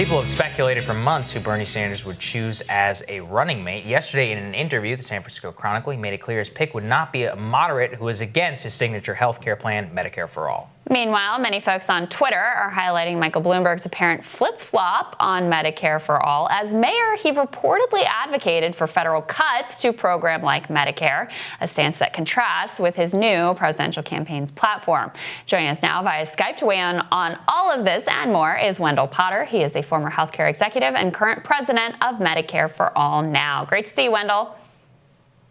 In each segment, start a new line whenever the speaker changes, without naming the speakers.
People have speculated for months who Bernie Sanders would choose as a running mate. Yesterday, in an interview, the San Francisco Chronicle, he made it clear his pick would not be a moderate who is against his signature health care plan, Medicare for All.
Meanwhile, many folks on Twitter are highlighting Michael Bloomberg's apparent flip-flop on Medicare for All. As mayor, he reportedly advocated for federal cuts to a program like Medicare, a stance that contrasts with his new presidential campaign's platform. Joining us now via Skype to weigh in on all of this and more is Wendell Potter. He is a former healthcare executive and current president of Medicare for All now. Great to see you, Wendell.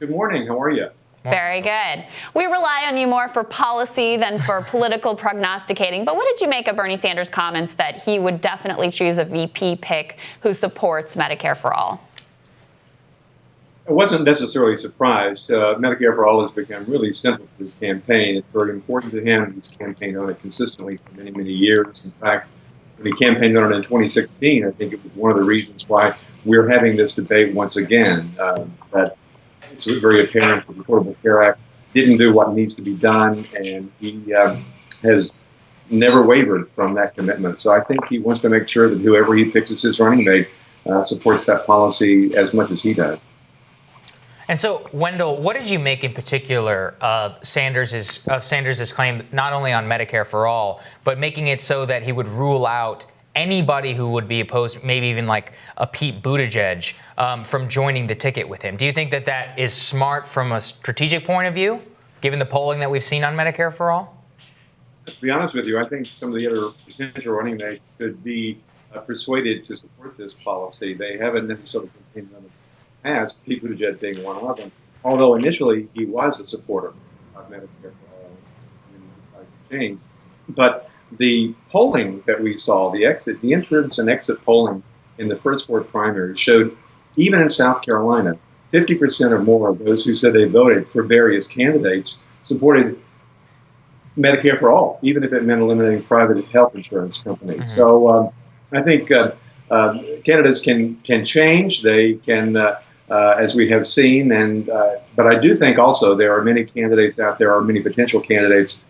Good morning. How are you?
Very good. We rely on you more for policy than for political prognosticating. But what did you make of Bernie Sanders' comments that he would definitely choose a VP pick who supports Medicare for All?
I wasn't necessarily surprised. Medicare for All has become really central to his campaign. It's very important to him. He's campaigned on it consistently for many, many years. In fact, when he campaigned on it in 2016, I think it was one of the reasons why we're having this debate once again. That it's very apparent that the Affordable Care Act didn't do what needs to be done, and he has never wavered from that commitment. So I think he wants to make sure that whoever he picks as his running mate supports that policy as much as he does.
And so, Wendell, what did you make in particular of Sanders's claim not only on Medicare for All, but making it so that he would rule out anybody who would be opposed, maybe even like a Pete Buttigieg, from joining the ticket with him? Do you think that that is smart from a strategic point of view, given the polling that we've seen on Medicare for All?
To be honest with you, I think some of the other potential running mates could be persuaded to support this policy. They haven't necessarily continued on the past, Pete Buttigieg being one of them, although initially he was a supporter of Medicare for All. Change. But the polling that we saw, the entrance and exit polling in the first four primaries showed, even in South Carolina, 50% or more of those who said they voted for various candidates supported Medicare for All, even if it meant eliminating private health insurance companies. Mm-hmm. So I think candidates can change. They can, as we have seen, but I do think also there are many candidates out there, or many potential candidates,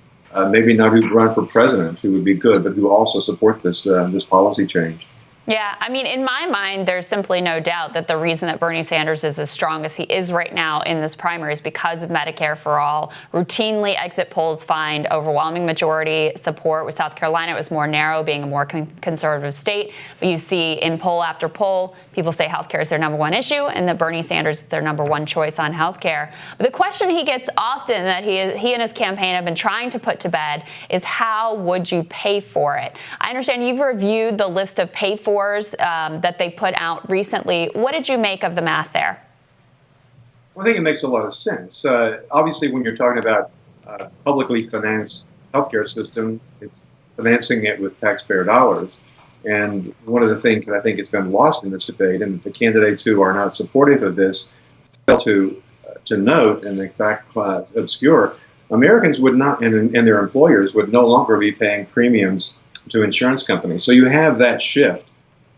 maybe not who run for president, who would be good, but who also support this policy change.
Yeah, I mean, in my mind, there's simply no doubt that the reason that Bernie Sanders is as strong as he is right now in this primary is because of Medicare for All. Routinely, exit polls find overwhelming majority support. With South Carolina, it was more narrow, being a more conservative state. But you see in poll after poll, people say healthcare is their number one issue and that Bernie Sanders is their number one choice on healthcare. But the question he gets often that he and his campaign have been trying to put to bed is, how would you pay for it? I understand you've reviewed the list of pay-fors that they put out recently. What did you make of the math there?
Well, I think it makes a lot of sense. Obviously, when you're talking about publicly financed healthcare system, it's financing it with taxpayer dollars. And one of the things that I think has been lost in this debate, and the candidates who are not supportive of this fail to note, and in fact obscure, Americans would not, and their employers would no longer be paying premiums to insurance companies. So you have that shift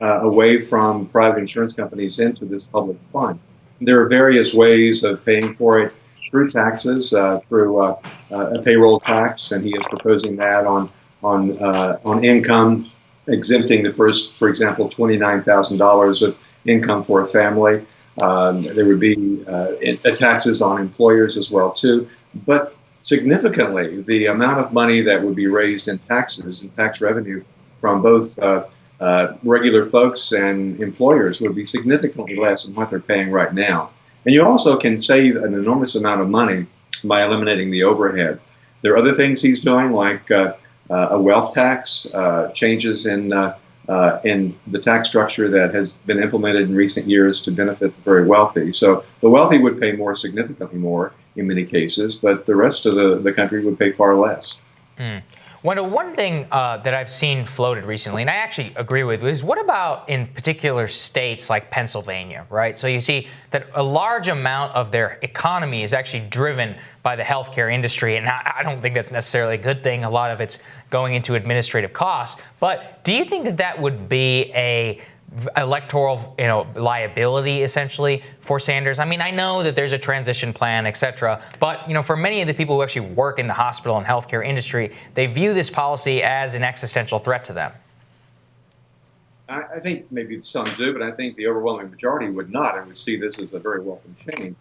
away from private insurance companies into this public fund. There are various ways of paying for it through taxes, through a payroll tax, and he is proposing that on income, exempting the first, for example, $29,000 of income for a family. There would be taxes on employers as well too, but significantly, the amount of money that would be raised in taxes and tax revenue from both regular folks and employers would be significantly less than what they're paying right now. And you also can save an enormous amount of money by eliminating the overhead. There are other things he's doing, like a wealth tax, changes in the tax structure that has been implemented in recent years to benefit the very wealthy. So the wealthy would pay more, significantly more in many cases, but the rest of the country would pay far less.
Wendell, one thing that I've seen floated recently, and I actually agree with, is what about in particular states like Pennsylvania, right? So you see that a large amount of their economy is actually driven by the healthcare industry, and I don't think that's necessarily a good thing. A lot of it's going into administrative costs. But do you think that that would be a electoral, liability essentially for Sanders? I mean, I know that there's a transition plan, et cetera, but, for many of the people who actually work in the hospital and healthcare industry, they view this policy as an existential threat to them.
I think maybe some do, but I think the overwhelming majority would not and would see this as a very welcome change.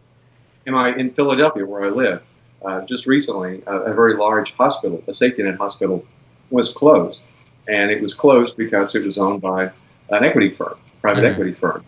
In Philadelphia, where I live, just recently, a very large hospital, a safety net hospital, was closed. And it was closed because it was owned by an equity firm, private
Mm-hmm.
equity firm,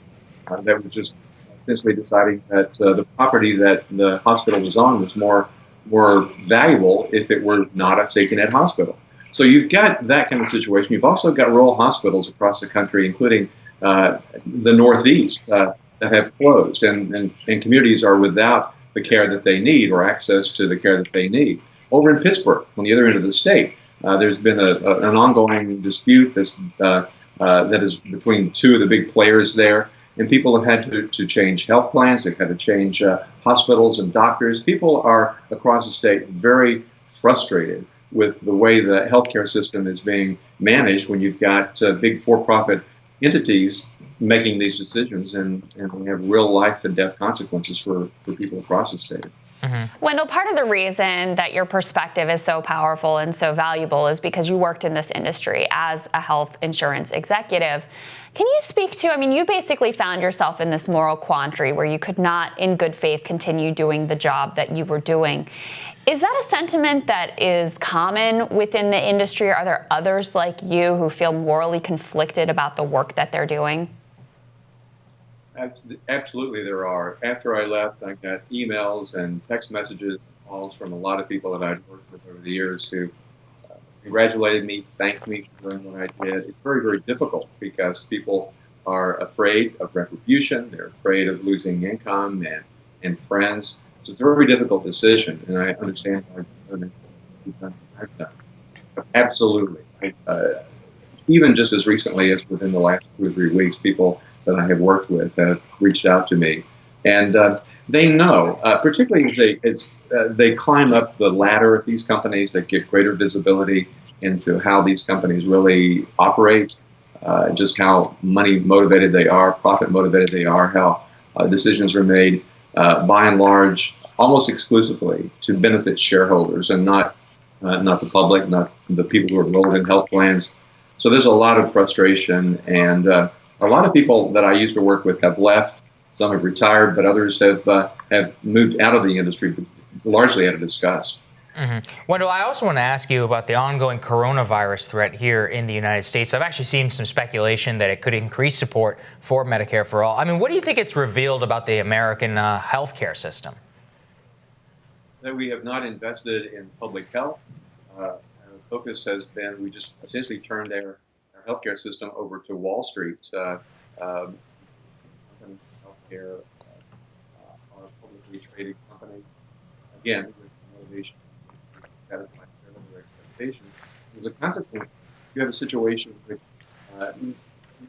that was just essentially deciding that the property that the hospital was on was more valuable if it were not a safety net hospital. So you've got that kind of situation. You've also got rural hospitals across the country, including the Northeast, that have closed, and communities are without the care that they need or access to the care that they need. Over in Pittsburgh, on the other end of the state, there's been an ongoing dispute that is between two of the big players there. And people have had to change health plans. They've had to change hospitals and doctors. People are across the state very frustrated with the way the healthcare system is being managed when you've got big for-profit entities making these decisions, and we have real life and death consequences for people across the state.
Wendell, part of the reason that your perspective is so powerful and so valuable is because you worked in this industry as a health insurance executive. Can you speak to, you basically found yourself in this moral quandary where you could not, in good faith, continue doing the job that you were doing. Is that a sentiment that is common within the industry? Are there others like you who feel morally conflicted about the work that they're doing?
Absolutely, there are. After I left, I got emails and text messages and calls from a lot of people that I'd worked with over the years who congratulated me, thanked me for doing what I did. It's very, very difficult because people are afraid of retribution. They're afraid of losing income and friends. So it's a very difficult decision, and I understand why I've done. But absolutely. Even just as recently as within the last 2 or 3 weeks, people that I have worked with have reached out to me. And they know, particularly as they climb up the ladder of these companies, they get greater visibility into how these companies really operate, just how money motivated they are, profit motivated they are, how decisions are made by and large almost exclusively to benefit shareholders and not the public, not the people who are enrolled in health plans. So there's a lot of frustration, and a lot of people that I used to work with have left. Some have retired, but others have moved out of the industry, largely out of disgust.
Wendell, I also want to ask you about the ongoing coronavirus threat here in the United States. I've actually seen some speculation that it could increase support for Medicare for all. What do you think it's revealed about the American healthcare system?
That we have not invested in public health. Our focus has been, we just essentially turned our healthcare system over to Wall Street. Healthcare are publicly traded companies, again, with the motivation to satisfy shareholder expectations. As a consequence, you have a situation in which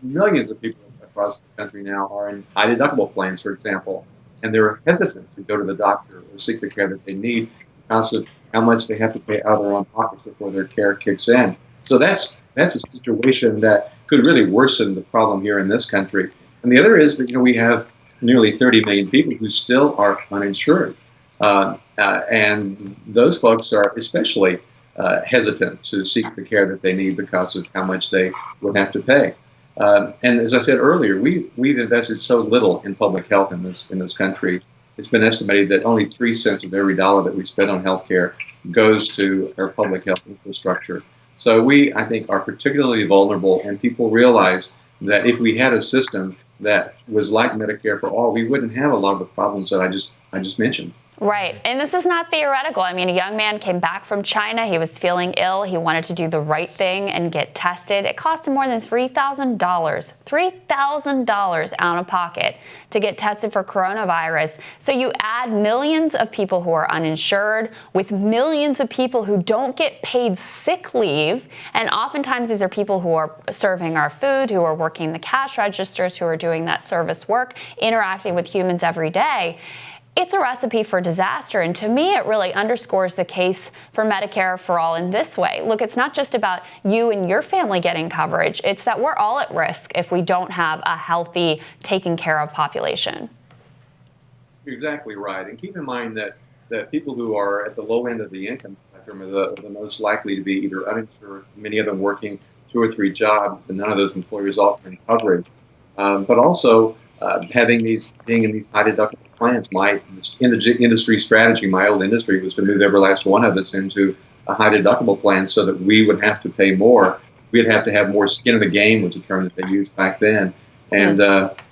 millions of people across the country now are in high deductible plans, for example, and they're hesitant to go to the doctor or seek the care that they need because of how much they have to pay out of their own pockets before their care kicks in. So that's a situation that could really worsen the problem here in this country. And the other is that we have nearly 30 million people who still are uninsured, and those folks are especially hesitant to seek the care that they need because of how much they would have to pay. And as I said earlier, we've invested so little in public health in this country. It's been estimated that only 3 cents of every dollar that we spend on healthcare goes to our public health infrastructure. So we, I think, are particularly vulnerable, and people realize that if we had a system that was like Medicare for all, we wouldn't have a lot of the problems that I just mentioned.
Right. And this is not theoretical. A young man came back from China. He was feeling ill. He wanted to do the right thing and get tested. It cost him more than $3,000 out of pocket to get tested for coronavirus. So you add millions of people who are uninsured with millions of people who don't get paid sick leave. And oftentimes these are people who are serving our food, who are working the cash registers, who are doing that service work, interacting with humans every day. It's a recipe for disaster, and to me, it really underscores the case for Medicare for all in this way. Look, it's not just about you and your family getting coverage. It's that we're all at risk if we don't have a healthy, taken care of population.
You're exactly right. And keep in mind that people who are at the low end of the income spectrum are the most likely to be either uninsured, many of them working 2 or 3 jobs and none of those employers offering coverage. But also being in these high deductible plans. My industry strategy, my old industry, was to move every last one of us into a high deductible plan so that we would have to pay more. We'd have to have more skin in the game, was the term that they used back then. And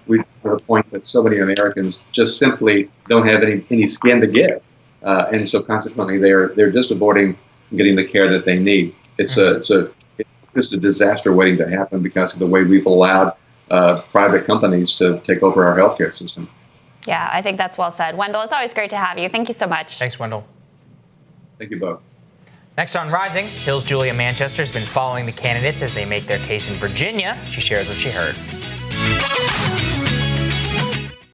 we to the point that so many Americans just simply don't have any skin to give. And so consequently, they're just avoiding getting the care that they need. It's just a disaster waiting to happen because of the way we've allowed private companies to take over our healthcare system.
Yeah, I think that's well said. Wendell, it's always great to have you. Thank you so much.
Thanks, Wendell.
Thank you both.
Next on Rising, Hill's Julia Manchester has been following the candidates as they make their case in Virginia. She shares what she heard.